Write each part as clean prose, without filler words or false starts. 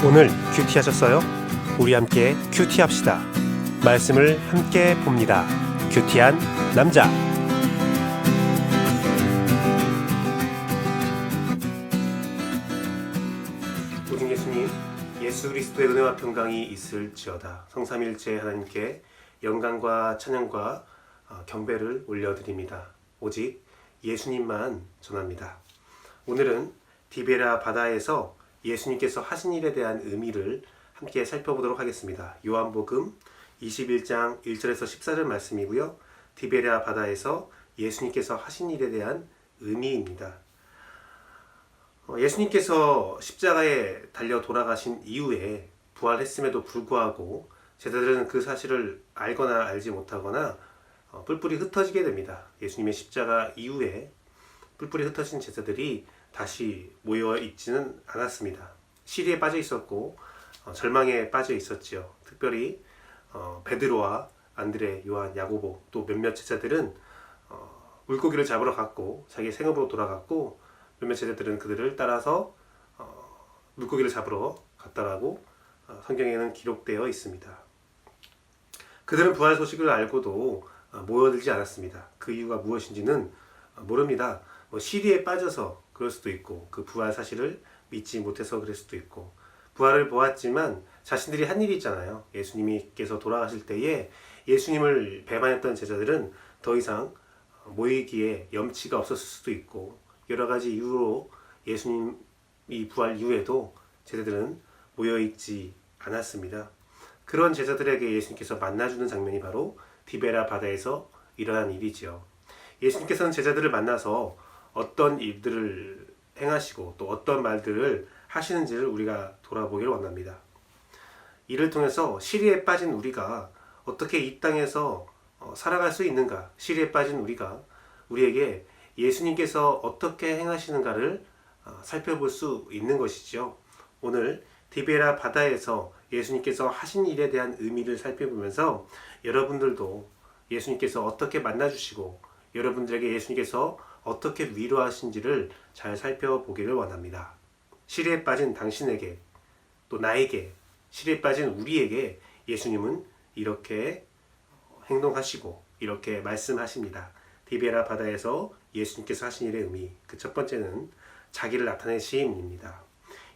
오늘 큐티하셨어요? 우리 함께 큐티합시다. 말씀을 함께 봅니다. 큐티한 남자. 모든 예수님, 예수 그리스도의 은혜와 평강이 있을지어다. 성삼일체 하나님께 영광과 찬양과 경배를 올려드립니다. 오직 예수님만 전합니다. 오늘은 디베라 바다에서 예수님께서 하신 일에 대한 의미를 함께 살펴보도록 하겠습니다. 요한복음 21장 1절에서 14절 말씀이고요. 디베라 바다에서 예수님께서 하신 일에 대한 의미입니다. 예수님께서 십자가에 달려 돌아가신 이후에 부활했음에도 불구하고 제자들은 그 사실을 알거나 알지 못하거나 뿔뿔이 흩어지게 됩니다. 예수님의 십자가 이후에 뿔뿔이 흩어진 제자들이 다시 모여 있지는 않았습니다. 시리에 빠져 있었고 절망에 빠져 있었지요. 특별히 베드로와 안드레, 요한, 야고보 또 몇몇 제자들은 물고기를 잡으러 갔고 자기 생업으로 돌아갔고 몇몇 제자들은 그들을 따라서 물고기를 잡으러 갔다라고 성경에는 기록되어 있습니다. 그들은 부활 소식을 알고도 모여들지 않았습니다. 그 이유가 무엇인지는 모릅니다. 시리에 빠져서 그럴 수도 있고 그 부활 사실을 믿지 못해서 그럴 수도 있고 부활을 보았지만 자신들이 한 일이 있잖아요. 예수님께서 돌아가실 때에 예수님을 배반했던 제자들은 더 이상 모이기에 염치가 없었을 수도 있고 여러 가지 이유로 예수님이 부활 이후에도 제자들은 모여있지 않았습니다. 그런 제자들에게 예수님께서 만나주는 장면이 바로 디베라 바다에서 일어난 일이지요. 예수님께서는 제자들을 만나서 어떤 일들을 행하시고 또 어떤 말들을 하시는지를 우리가 돌아보기를 원합니다. 이를 통해서 시리에 빠진 우리가 어떻게 이 땅에서 살아갈 수 있는가, 시리에 빠진 우리에게 예수님께서 어떻게 행하시는가를 살펴볼 수 있는 것이죠. 오늘 디베라 바다에서 예수님께서 하신 일에 대한 의미를 살펴보면서 여러분들도 예수님께서 어떻게 만나주시고 여러분들에게 예수님께서 어떻게 위로하신지를 잘 살펴보기를 원합니다. 시리에 빠진 당신에게 또 나에게 시리에 빠진 우리에게 예수님은 이렇게 행동하시고 이렇게 말씀하십니다. 디베라 바다에서 예수님께서 하신 일의 의미, 그 첫 번째는 자기를 나타내심입니다.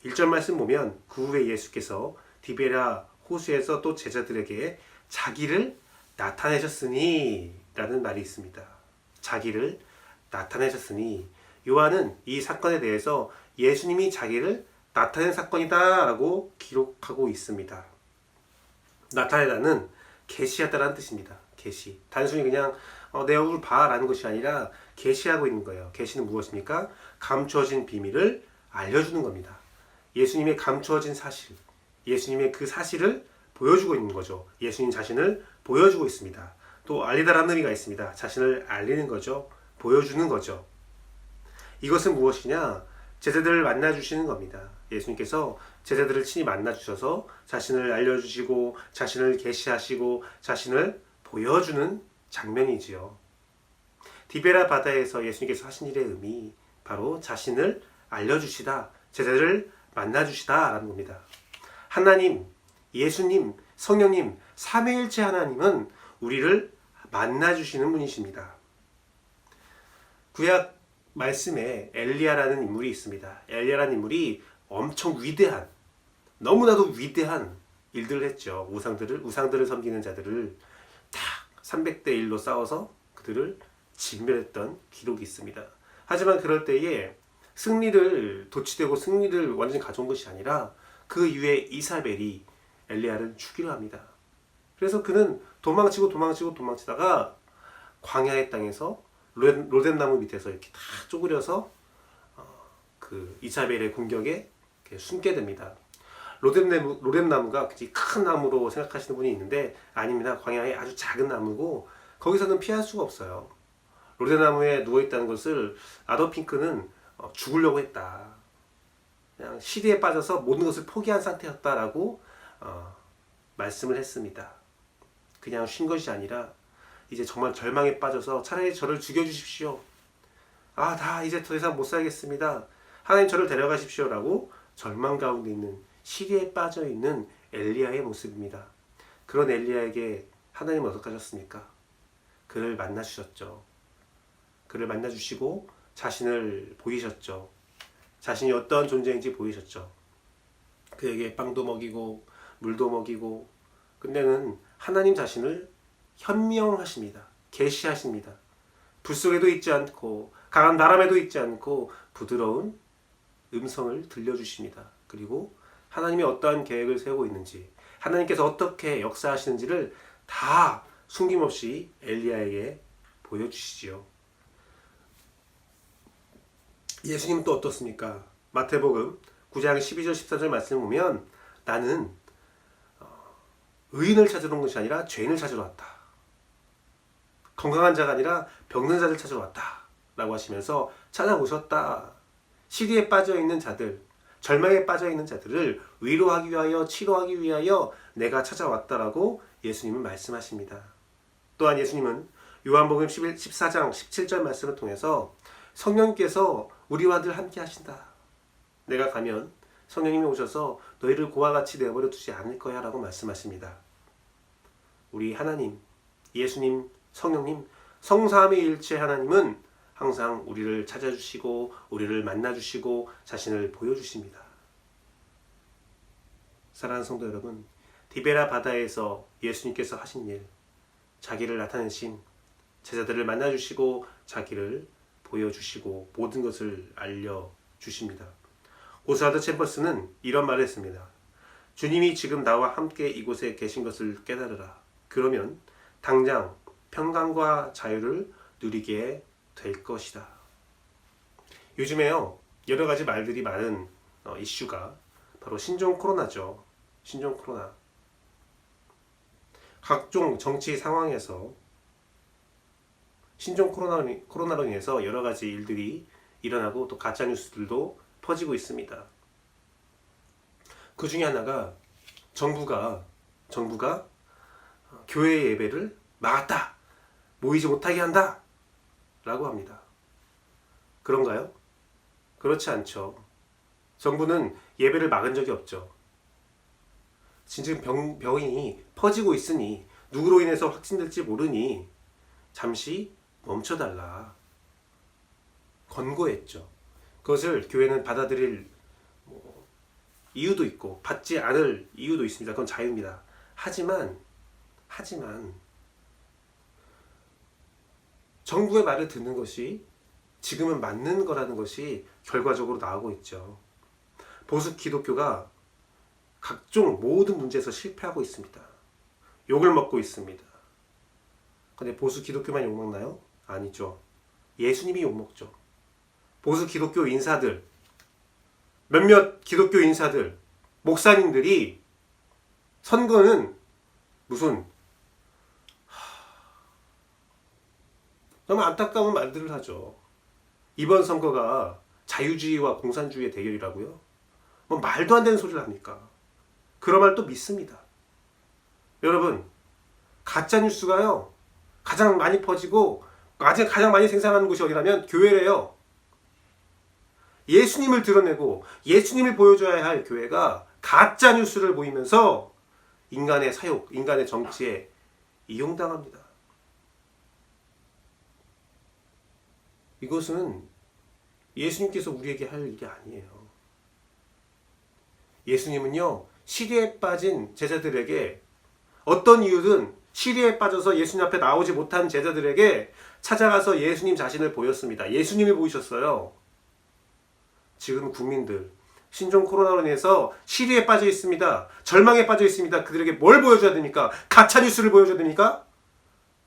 1절 말씀 보면 그 후에 예수께서 디베라 호수에서 또 제자들에게 자기를 나타내셨으니 라는 말이 있습니다. 자기를 나타내셨으니 요한은 이 사건에 대해서 예수님이 자기를 나타낸 사건이다 라고 기록하고 있습니다. 나타내다는 계시하다라는 뜻입니다. 계시. 단순히 그냥 내 얼굴 봐 라는 것이 아니라 계시하고 있는 거예요. 계시는 무엇입니까? 감추어진 비밀을 알려주는 겁니다. 예수님의 감추어진 사실, 예수님의 그 사실을 보여주고 있는 거죠. 예수님 자신을 보여주고 있습니다. 또 알리다라는 의미가 있습니다. 자신을 알리는 거죠. 보여주는 거죠. 이것은 무엇이냐? 제자들을 만나주시는 겁니다. 예수님께서 제자들을 친히 만나주셔서 자신을 알려주시고 자신을 계시하시고 자신을 보여주는 장면이지요. 디베라 바다에서 예수님께서 하신 일의 의미, 바로 자신을 알려주시다, 제자들을 만나주시다 라는 겁니다. 하나님, 예수님, 성령님, 삼위일체 하나님은 우리를 만나주시는 분이십니다. 구약 말씀에 엘리야라는 인물이 있습니다. 엘리야라는 인물이 엄청 위대한, 너무나도 위대한 일들을 했죠. 우상들을 섬기는 자들을 다 300대 1로 싸워서 그들을 진멸했던 기록이 있습니다. 하지만 그럴 때에 도취되고 승리를 완전히 가져온 것이 아니라 그 이후에 이사벨이 엘리야를 죽이려 합니다. 그래서 그는 도망치다가 광야의 땅에서 로뎀나무 밑에서 이렇게 다 쪼그려서 그 이사벨의 공격에 숨게 됩니다. 로뎀나무가 굉장히 큰 나무로 생각하시는 분이 있는데 아닙니다. 광야의 아주 작은 나무고 거기서는 피할 수가 없어요. 로뎀나무에 누워있다는 것을 아더 핑크는 죽으려고 했다. 그냥 시리에 빠져서 모든 것을 포기한 상태였다라고 말씀을 했습니다. 그냥 쉰 것이 아니라 이제 정말 절망에 빠져서 차라리 저를 죽여주십시오. 나 이제 더 이상 못 살겠습니다. 하나님 저를 데려가십시오 라고 절망 가운데 있는 시리에 빠져 있는 엘리야의 모습입니다. 그런 엘리야에게 하나님은 어떻게 하셨습니까? 그를 만나 주셨죠. 그를 만나 주시고 자신을 보이셨죠. 자신이 어떠한 존재인지 보이셨죠. 그에게 빵도 먹이고 물도 먹이고, 끝내는 하나님 자신을 현명하십니다. 계시하십니다. 불 속에도 있지 않고 강한 바람에도 있지 않고 부드러운 음성을 들려주십니다. 그리고 하나님이 어떠한 계획을 세우고 있는지, 하나님께서 어떻게 역사하시는지를 다 숨김없이 엘리야에게 보여주시지요. 예수님은 또 어떻습니까? 마태복음 9장 12절 14절 말씀을 보면 나는 의인을 찾으러 온 것이 아니라 죄인을 찾으러 왔다. 건강한 자가 아니라 병든 자를 찾으러 왔다. 라고 하시면서 찾아오셨다. 시리에 빠져있는 자들, 절망에 빠져있는 자들을 위로하기 위하여, 치료하기 위하여 내가 찾아왔다라고 예수님은 말씀하십니다. 또한 예수님은 요한복음 14장 17절 말씀을 통해서 성령께서 우리와 늘 함께 하신다. 내가 가면 성령님이 오셔서 너희를 고와 같이 내버려 두지 않을 거야 라고 말씀하십니다. 우리 하나님, 예수님, 성령님, 성삼위 일체 하나님은 항상 우리를 찾아주시고 우리를 만나주시고 자신을 보여주십니다. 사랑하는 성도 여러분, 디베라 바다에서 예수님께서 하신 일, 자기를 나타내신 제자들을 만나주시고 자기를 보여주시고 모든 것을 알려주십니다. 오스와드 챔버스는 이런 말을 했습니다. 주님이 지금 나와 함께 이곳에 계신 것을 깨달으라. 그러면 당장 평강과 자유를 누리게 될 것이다. 요즘에요, 여러 가지 말들이 많은 이슈가 바로 신종 코로나죠. 신종 코로나. 각종 정치 상황에서 신종 코로나로 인해서 여러 가지 일들이 일어나고 또 가짜 뉴스들도 퍼지고 있습니다. 그 중에 하나가 정부가 교회 예배를 막았다, 모이지 못하게 한다 라고 합니다. 그런가요? 그렇지 않죠. 정부는 예배를 막은 적이 없죠. 지금 병이 퍼지고 있으니, 누구로 인해서 확진될지 모르니 잠시 멈춰달라 권고했죠. 그것을 교회는 받아들일 이유도 있고 받지 않을 이유도 있습니다. 그건 자유입니다. 하지만 정부의 말을 듣는 것이 지금은 맞는 거라는 것이 결과적으로 나오고 있죠. 보수 기독교가 각종 모든 문제에서 실패하고 있습니다. 욕을 먹고 있습니다. 근데 보수 기독교만 욕먹나요? 아니죠. 예수님이 욕먹죠. 보수 기독교 인사들, 몇몇 기독교 인사들, 목사님들이 선거는 무슨 너무 안타까운 말들을 하죠. 이번 선거가 자유주의와 공산주의의 대결이라고요? 뭐 말도 안 되는 소리를 합니까? 그런 말 또 믿습니다. 여러분, 가짜뉴스가요, 가장 많이 퍼지고 가장 많이 생산하는 곳이 어디라면 교회래요. 예수님을 드러내고 예수님을 보여줘야 할 교회가 가짜뉴스를 보이면서 인간의 사욕, 인간의 정치에 이용당합니다. 이것은 예수님께서 우리에게 할 일이 아니에요. 예수님은요, 시리에 빠진 제자들에게, 어떤 이유든 시리에 빠져서 예수님 앞에 나오지 못한 제자들에게 찾아가서 예수님 자신을 보였습니다. 예수님을 보이셨어요. 지금 국민들, 신종 코로나로 인해서 시리에 빠져 있습니다. 절망에 빠져 있습니다. 그들에게 뭘 보여줘야 됩니까? 가짜 뉴스를 보여줘야 됩니까?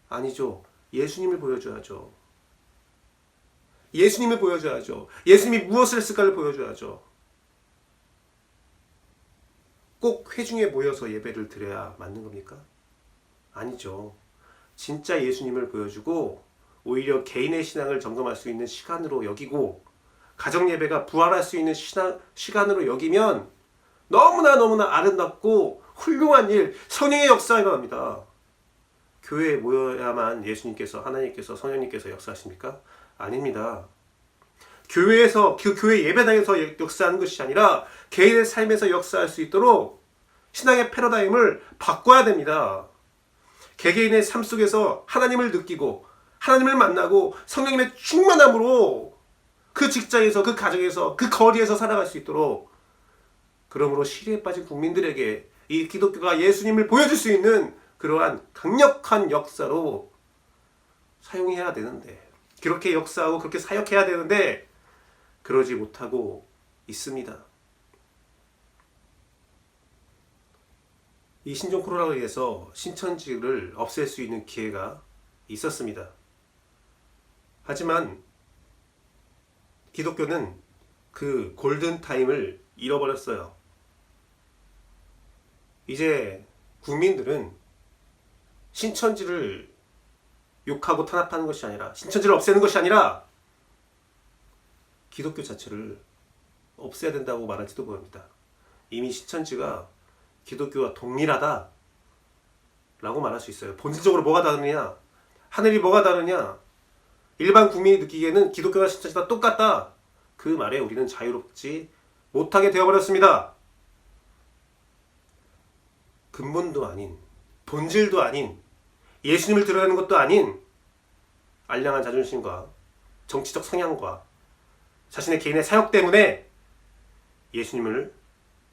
아니죠. 예수님을 보여줘야죠. 예수님을 보여줘야죠. 예수님이 무엇을 했을까를 보여줘야죠. 꼭 회중에 모여서 예배를 드려야 맞는 겁니까? 아니죠. 진짜 예수님을 보여주고 오히려 개인의 신앙을 점검할 수 있는 시간으로 여기고, 가정 예배가 부활할 수 있는 시간으로 여기면 너무나 아름답고 훌륭한 일, 성령의 역사가 일어납니다. 교회에 모여야만 예수님께서, 하나님께서, 성령님께서 역사하십니까? 아닙니다. 교회에서, 그 교회 예배당에서 역사하는 것이 아니라 개인의 삶에서 역사할 수 있도록 신앙의 패러다임을 바꿔야 됩니다. 개개인의 삶 속에서 하나님을 느끼고 하나님을 만나고 성령님의 충만함으로 그 직장에서, 그 가정에서, 그 거리에서 살아갈 수 있도록, 그러므로 시리에 빠진 국민들에게 이 기독교가 예수님을 보여줄 수 있는 그러한 강력한 역사로 사용해야 되는데, 그렇게 역사하고 그렇게 사역해야 되는데 그러지 못하고 있습니다. 이 신종 코로나로 인해서 신천지를 없앨 수 있는 기회가 있었습니다. 하지만 기독교는 그 골든타임을 잃어버렸어요. 이제 국민들은 신천지를 욕하고 탄압하는 것이 아니라, 신천지를 없애는 것이 아니라 기독교 자체를 없애야 된다고 말할지도 모릅니다. 이미 신천지가 기독교와 동일하다 라고 말할 수 있어요. 본질적으로 뭐가 다르냐, 하늘이 뭐가 다르냐, 일반 국민이 느끼기에는 기독교와 신천지가 똑같다, 그 말에 우리는 자유롭지 못하게 되어버렸습니다. 근본도 아닌, 본질도 아닌, 예수님을 드러내는 것도 아닌 알량한 자존심과 정치적 성향과 자신의 개인의 사역 때문에 예수님을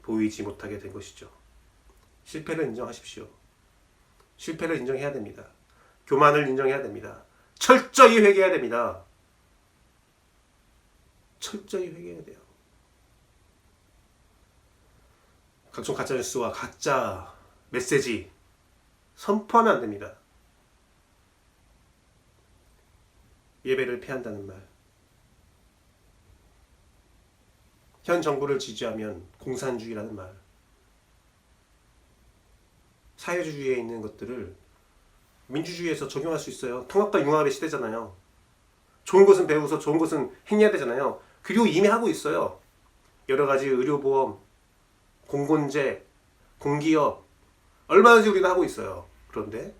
보이지 못하게 된 것이죠. 실패를 인정하십시오. 실패를 인정해야 됩니다. 교만을 인정해야 됩니다. 철저히 회개해야 됩니다. 철저히 회개해야 돼요. 각종 가짜뉴스와 가짜 메시지 선포하면 안 됩니다. 예배를 피한다는 말, 현 정부를 지지하면 공산주의라는 말, 사회주의에 있는 것들을 민주주의에서 적용할 수 있어요. 통합과 융합의 시대잖아요. 좋은 것은 배우서 좋은 것은 행해야 되잖아요. 그리고 이미 하고 있어요. 여러 가지 의료보험, 공공재, 공기업, 얼마든지 우리는 하고 있어요. 그런데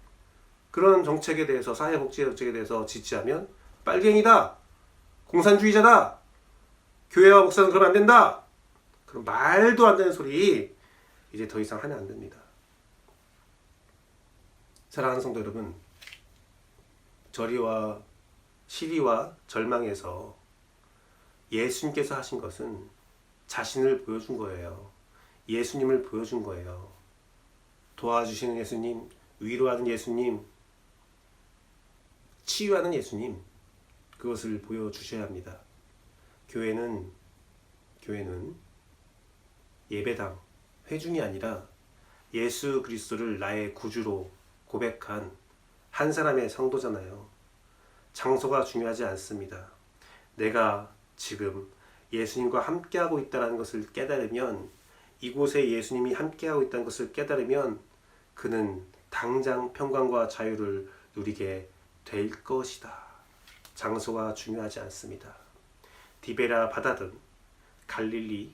그런 정책에 대해서, 사회복지 정책에 대해서 지지하면 빨갱이다, 공산주의자다, 교회와 목사는 그러면 안 된다, 그런 말도 안 되는 소리 이제 더 이상 하면 안 됩니다. 사랑하는 성도 여러분, 절이와 시리와 절망에서 예수님께서 하신 것은 자신을 보여준 거예요. 예수님을 보여준 거예요. 도와주시는 예수님, 위로하는 예수님, 치유하는 예수님, 그것을 보여주셔야 합니다. 교회는 예배당, 회중이 아니라 예수 그리스도를 나의 구주로 고백한 한 사람의 성도잖아요. 장소가 중요하지 않습니다. 내가 지금 예수님과 함께하고 있다는 것을 깨달으면, 이곳에 예수님이 함께하고 있다는 것을 깨달으면 그는 당장 평강과 자유를 누리게 될 것이다. 장소가 중요하지 않습니다. 디베라 바다든 갈릴리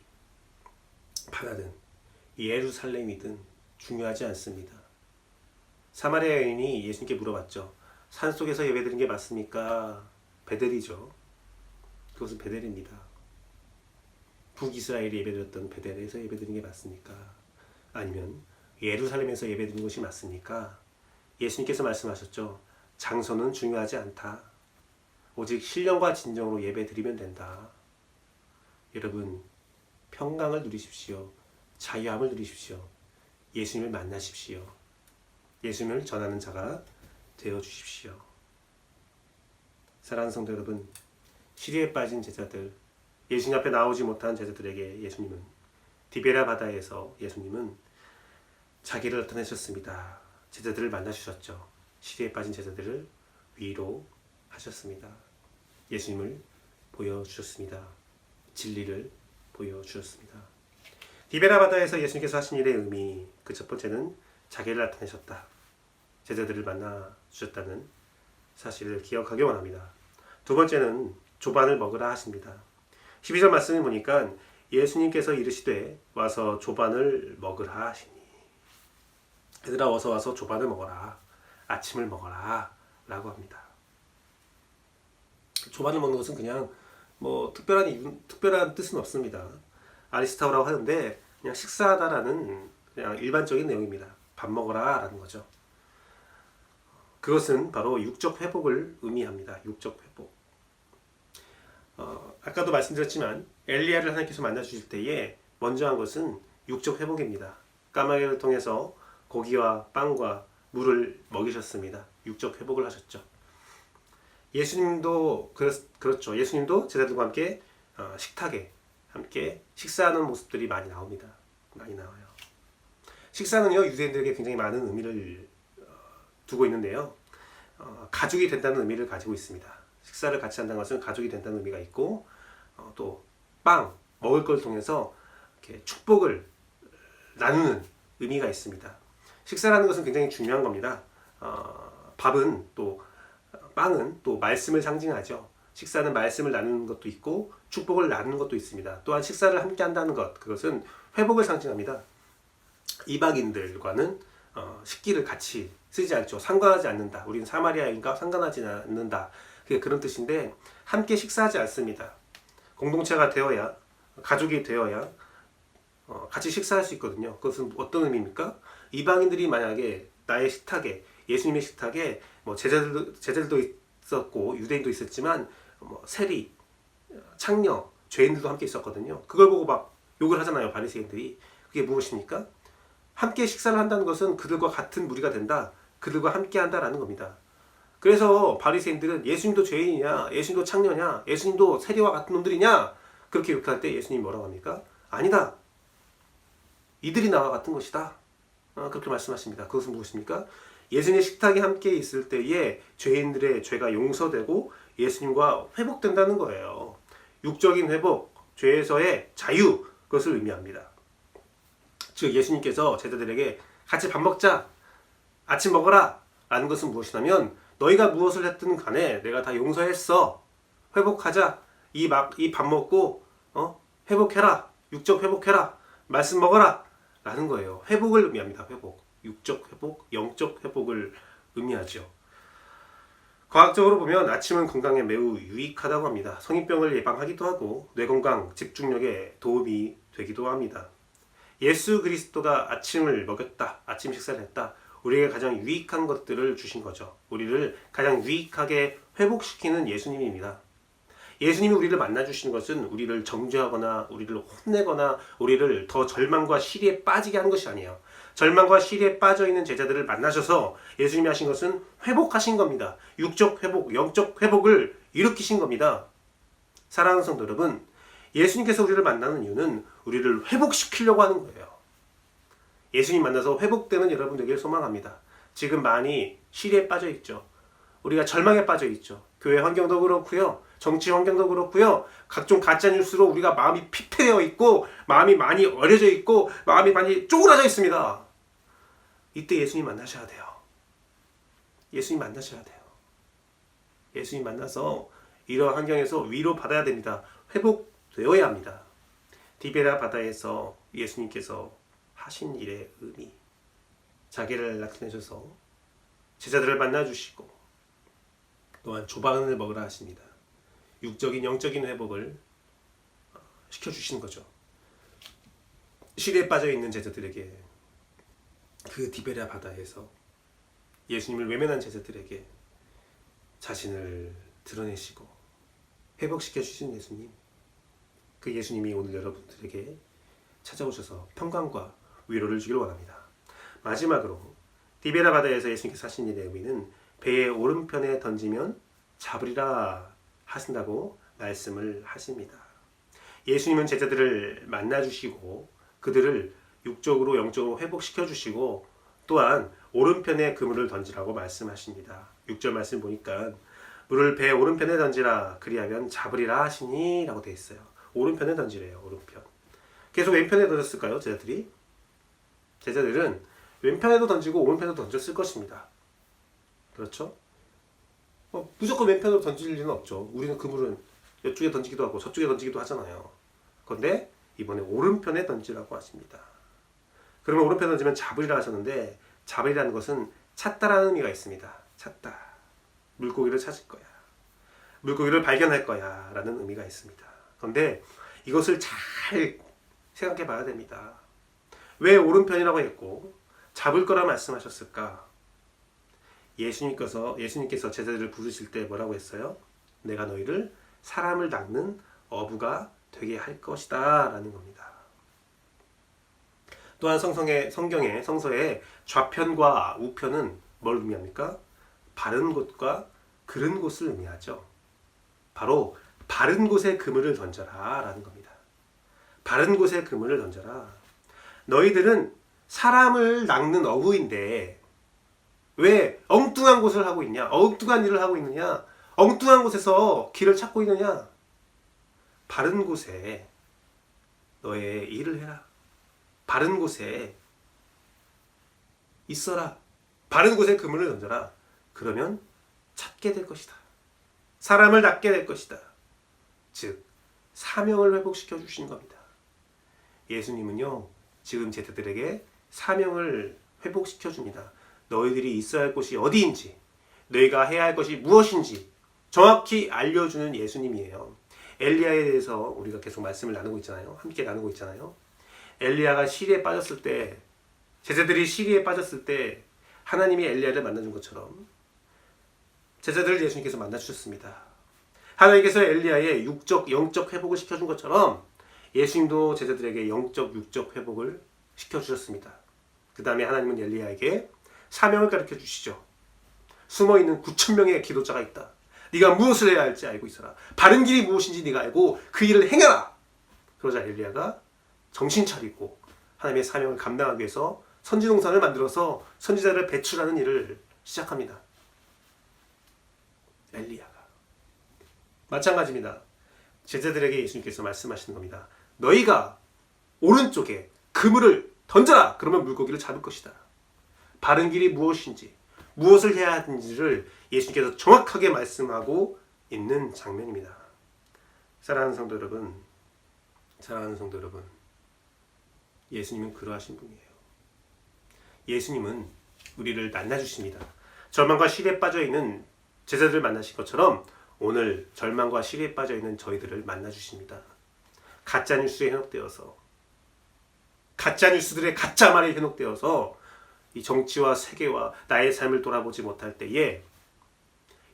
바다든 예루살렘이든 중요하지 않습니다. 사마리아 여인이 예수님께 물어봤죠. 산속에서 예배드린 게 맞습니까? 베델이죠. 그것은 베델입니다. 북이스라엘이 예배드렸던 베델에서 예배드린 게 맞습니까? 아니면 예루살렘에서 예배드린 것이 맞습니까? 예수님께서 말씀하셨죠. 장소는 중요하지 않다. 오직 신령과 진정으로 예배드리면 된다. 여러분, 평강을 누리십시오. 자유함을 누리십시오. 예수님을 만나십시오. 예수님을 전하는 자가 되어주십시오. 사랑하는 성도 여러분, 시리에 빠진 제자들, 예수님 앞에 나오지 못한 제자들에게 예수님은, 디베라 바다에서 예수님은 자기를 나타내셨습니다. 제자들을 만나주셨죠. 시리에 빠진 제자들을 위로하셨습니다. 예수님을 보여주셨습니다. 진리를 보여주셨습니다. 디베라 바다에서 예수님께서 하신 일의 의미, 그 첫 번째는 자기를 나타내셨다. 제자들을 만나 주셨다는 사실을 기억하기 원합니다. 두 번째는 조반을 먹으라 하십니다. 12절 말씀을 보니까 예수님께서 이르시되 와서 조반을 먹으라 하시니, 얘들아 어서 와서 조반을 먹어라, 아침을 먹어라 라고 합니다. 조반을 먹는 것은 그냥 뭐 특별한 뜻은 없습니다. 아리스타우라고 하는데 그냥 식사하다라는 그냥 일반적인 내용입니다. 밥 먹어라 라는 거죠. 그것은 바로 육적 회복을 의미합니다. 육적 회복. 아까도 말씀드렸지만 엘리야를 하나님께서 만나주실 때에 먼저 한 것은 육적 회복입니다. 까마귀를 통해서 고기와 빵과 물을 먹이셨습니다. 육적 회복을 하셨죠. 예수님도 그렇죠. 예수님도 제자들과 함께 식탁에 함께 식사하는 모습들이 많이 나옵니다. 많이 나와요. 식사는요, 유대인들에게 굉장히 많은 의미를 두고 있는데요. 가족이 된다는 의미를 가지고 있습니다. 식사를 같이 한다는 것은 가족이 된다는 의미가 있고, 또 빵, 먹을 걸 통해서 이렇게 축복을 나누는 의미가 있습니다. 식사라는 것은 굉장히 중요한 겁니다. 밥은 또 빵은 또 말씀을 상징하죠. 식사는 말씀을 나누는 것도 있고 축복을 나누는 것도 있습니다. 또한 식사를 함께 한다는 것, 그것은 회복을 상징합니다. 이방인들과는 식기를 같이 쓰지 않죠. 상관하지 않는다. 우리는 사마리아인과 상관하지 않는다. 그게 그런 뜻인데 함께 식사하지 않습니다. 공동체가 되어야, 가족이 되어야 같이 식사할 수 있거든요. 그것은 어떤 의미입니까? 이방인들이 만약에 나의 식탁에, 예수님의 식탁에 뭐 제자들도 있었고 유대인도 있었지만 뭐 세리, 창녀, 죄인들도 함께 있었거든요. 그걸 보고 막 욕을 하잖아요, 바리새인들이. 그게 무엇입니까? 함께 식사를 한다는 것은 그들과 같은 무리가 된다. 그들과 함께 한다라는 겁니다. 그래서 바리새인들은 예수님도 죄인이냐, 예수님도 창녀냐, 예수님도 세리와 같은 놈들이냐, 그렇게 욕할 때 예수님이 뭐라고 합니까? 아니다. 이들이 나와 같은 것이다. 그렇게 말씀하십니다. 그것은 무엇입니까? 예수님의 식탁에 함께 있을 때에 죄인들의 죄가 용서되고 예수님과 회복된다는 거예요. 육적인 회복, 죄에서의 자유, 그것을 의미합니다. 즉 예수님께서 제자들에게 같이 밥 먹자, 아침 먹어라 라는 것은 무엇이냐면 너희가 무엇을 했든 간에 내가 다 용서했어. 회복하자. 이 밥 먹고 회복해라. 육적 회복해라. 말씀 먹어라 라는 거예요. 회복을 의미합니다. 회복. 육적 회복, 영적 회복을 의미하죠. 과학적으로 보면 아침은 건강에 매우 유익하다고 합니다. 성인병을 예방하기도 하고 뇌 건강, 집중력에 도움이 되기도 합니다. 예수 그리스도가 아침을 먹였다, 아침 식사를 했다, 우리에게 가장 유익한 것들을 주신 거죠. 우리를 가장 유익하게 회복시키는 예수님입니다. 예수님이 우리를 만나주시는 것은 우리를 정죄하거나 우리를 혼내거나 우리를 더 절망과 시리에 빠지게 하는 것이 아니에요. 절망과 시리에 빠져있는 제자들을 만나셔서 예수님이 하신 것은 회복하신 겁니다. 육적 회복, 영적 회복을 일으키신 겁니다. 사랑하는 성도 여러분, 예수님께서 우리를 만나는 이유는 우리를 회복시키려고 하는 거예요. 예수님 만나서 회복되는 여러분 되길 소망합니다. 지금 많이 시리에 빠져있죠. 우리가 절망에 빠져있죠. 교회 환경도 그렇고요. 정치 환경도 그렇고요. 각종 가짜뉴스로 우리가 마음이 피폐되어 있고 마음이 많이 어려져 있고 마음이 많이 쪼그라져 있습니다. 이때 예수님 만나셔야 돼요. 예수님 만나셔야 돼요. 예수님 만나서 이러한 환경에서 위로 받아야 됩니다. 회복되어야 합니다. 디베라 바다에서 예수님께서 하신 일의 의미, 자기를 나타내셔서 제자들을 만나주시고 또한 조반을 먹으라 하십니다. 육적인 영적인 회복을 시켜주시는 거죠. 시리에 빠져있는 제자들에게, 그 디베랴 바다에서 예수님을 외면한 제자들에게 자신을 드러내시고 회복시켜 주신 예수님, 그 예수님이 오늘 여러분들에게 찾아오셔서 평강과 위로를 주기를 원합니다. 마지막으로 디베랴 바다에서 예수님께서 하신 일의 의미는 배의 오른편에 던지면 잡으리라 하신다고 말씀을 하십니다. 예수님은 제자들을 만나주시고 그들을 육적으로 영적으로 회복시켜 주시고 또한 오른편에 그물을 던지라고 말씀하십니다. 6절 말씀 보니까 물을 배 오른편에 던지라 그리하면 잡으리라 하시니 라고 되어 있어요. 오른편에 던지래요. 오른편. 계속 왼편에 던졌을까요? 제자들이? 제자들은 왼편에도 던지고 오른편에도 던졌을 것입니다. 그렇죠? 무조건 왼편으로 던질 리는 없죠. 우리는 그물은 이쪽에 던지기도 하고 저쪽에 던지기도 하잖아요. 그런데 이번에 오른편에 던지라고 하십니다. 그러면 오른편에 던지면 잡으리라 하셨는데 잡으리라는 것은 찾다라는 의미가 있습니다. 찾다. 물고기를 찾을 거야. 물고기를 발견할 거야 라는 의미가 있습니다. 그런데 이것을 잘 생각해 봐야 됩니다. 왜 오른편이라고 했고 잡을 거라 말씀하셨을까? 예수님께서 제자들을 부르실 때 뭐라고 했어요? 내가 너희를 사람을 낚는 어부가 되게 할 것이다 라는 겁니다. 또한 성서의 좌편과 우편은 뭘 의미합니까? 바른 곳과 그른 곳을 의미하죠. 바로 바른 곳에 그물을 던져라 라는 겁니다. 바른 곳에 그물을 던져라. 너희들은 사람을 낚는 어부인데 왜 엉뚱한 곳을 하고 있냐? 엉뚱한 일을 하고 있느냐? 엉뚱한 곳에서 길을 찾고 있느냐? 바른 곳에 너의 일을 해라. 바른 곳에 있어라. 바른 곳에 그물을 던져라. 그러면 찾게 될 것이다. 사람을 낚게 될 것이다. 즉 사명을 회복시켜 주신 겁니다. 예수님은요 지금 제자들에게 사명을 회복시켜 줍니다. 너희들이 있어야 할 곳이 어디인지, 너희가 해야 할 것이 무엇인지 정확히 알려주는 예수님이에요. 엘리야에 대해서 우리가 계속 말씀을 나누고 있잖아요. 함께 나누고 있잖아요. 엘리야가 시리에 빠졌을 때, 제자들이 시리에 빠졌을 때 하나님이 엘리야를 만나준 것처럼 제자들을 예수님께서 만나주셨습니다. 하나님께서 엘리야의 육적, 영적 회복을 시켜준 것처럼 예수님도 제자들에게 영적, 육적 회복을 시켜주셨습니다. 그 다음에 하나님은 엘리야에게 사명을 가르쳐 주시죠. 숨어있는 9,000명의 기도자가 있다. 네가 무엇을 해야 할지 알고 있어라. 바른 길이 무엇인지 네가 알고 그 일을 행해라. 그러자 엘리야가 정신 차리고 하나님의 사명을 감당하기 위해서 선지동산을 만들어서 선지자를 배출하는 일을 시작합니다. 엘리야가 마찬가지입니다. 제자들에게 예수님께서 말씀하시는 겁니다. 너희가 오른쪽에 그물을 던져라. 그러면 물고기를 잡을 것이다. 바른 길이 무엇인지, 무엇을 해야 하는지를 예수님께서 정확하게 말씀하고 있는 장면입니다. 사랑하는 성도 여러분, 예수님은 그러하신 분이에요. 예수님은 우리를 만나주십니다. 절망과 시리에 빠져있는 제자들을 만나신 것처럼 오늘 절망과 시리에 빠져있는 저희들을 만나주십니다. 가짜뉴스에 현혹되어서, 가짜뉴스들의 가짜말에 현혹되어서 이 정치와 세계와 나의 삶을 돌아보지 못할 때에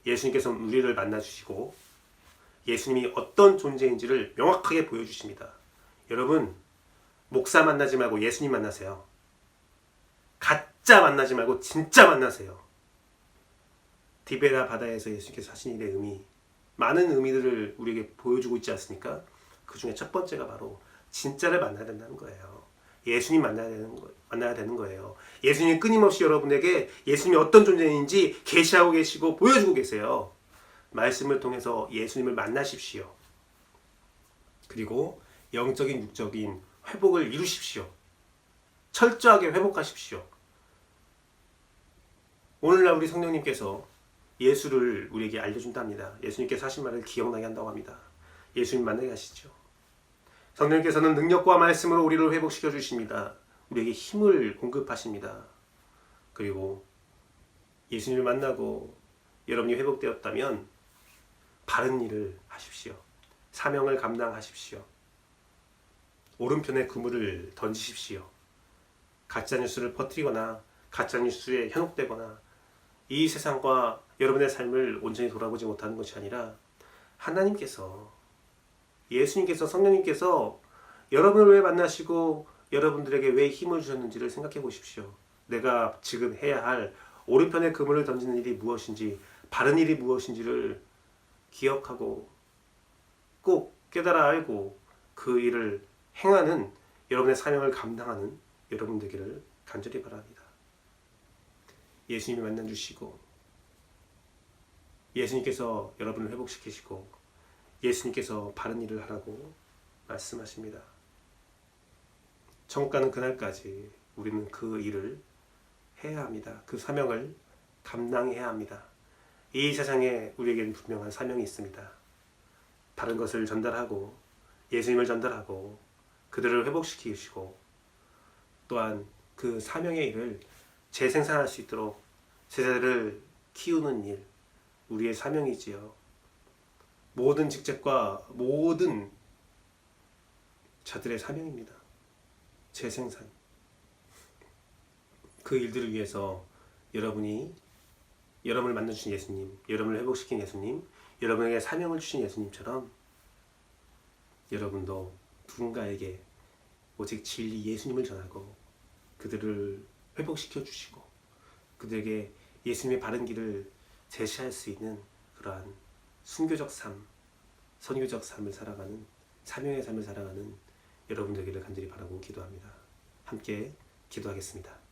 예수님께서는 우리를 만나주시고 예수님이 어떤 존재인지를 명확하게 보여주십니다. 여러분, 목사 만나지 말고 예수님 만나세요. 가짜 만나지 말고 진짜 만나세요. 디베라 바다에서 예수님께서 하신 일의 의미, 많은 의미들을 우리에게 보여주고 있지 않습니까? 그 중에 첫 번째가 바로 진짜를 만나야 된다는 거예요. 예수님 만나야 되는 거예요. 예수님 끊임없이 여러분에게 예수님이 어떤 존재인지 계시하고 계시고 보여주고 계세요. 말씀을 통해서 예수님을 만나십시오. 그리고 영적인 육적인 회복을 이루십시오. 철저하게 회복하십시오. 오늘날 우리 성령님께서 예수를 우리에게 알려준답니다. 예수님께서 하신 말을 기억나게 한다고 합니다. 예수님 만나게 하시죠. 성령님께서는 능력과 말씀으로 우리를 회복시켜 주십니다. 우리에게 힘을 공급하십니다. 그리고 예수님을 만나고 여러분이 회복되었다면 바른 일을 하십시오. 사명을 감당하십시오. 오른편에 그물을 던지십시오. 가짜뉴스를 퍼뜨리거나 가짜뉴스에 현혹되거나 이 세상과 여러분의 삶을 온전히 돌아보지 못하는 것이 아니라 하나님께서, 예수님께서, 성령님께서 여러분을 왜 만나시고 여러분들에게 왜 힘을 주셨는지를 생각해 보십시오. 내가 지금 해야 할 오른편에 그물을 던지는 일이 무엇인지, 바른 일이 무엇인지를 기억하고 꼭 깨달아 알고 그 일을 행하는 여러분의 사명을 감당하는 여러분 되기를 간절히 바랍니다. 예수님이 만나주시고 예수님께서 여러분을 회복시키시고 예수님께서 바른 일을 하라고 말씀하십니다. 천국 가는 그날까지 우리는 그 일을 해야 합니다. 그 사명을 감당해야 합니다. 이 세상에 우리에게는 분명한 사명이 있습니다. 바른 것을 전달하고 예수님을 전달하고 그들을 회복시키시고 또한 그 사명의 일을 재생산할 수 있도록 제자들을 키우는 일, 우리의 사명이지요. 모든 직책과 모든 자들의 사명입니다. 재생산. 그 일들을 위해서 여러분이 여러분을 만나주신 예수님, 여러분을 회복시킨 예수님, 여러분에게 사명을 주신 예수님처럼 여러분도 누군가에게 오직 진리 예수님을 전하고 그들을 회복시켜 주시고 그들에게 예수님의 바른 길을 제시할 수 있는 그러한 순교적 삶, 선교적 삶을 살아가는 사명의 삶을 살아가는 여러분 되기를 간절히 바라고 기도합니다. 함께 기도하겠습니다.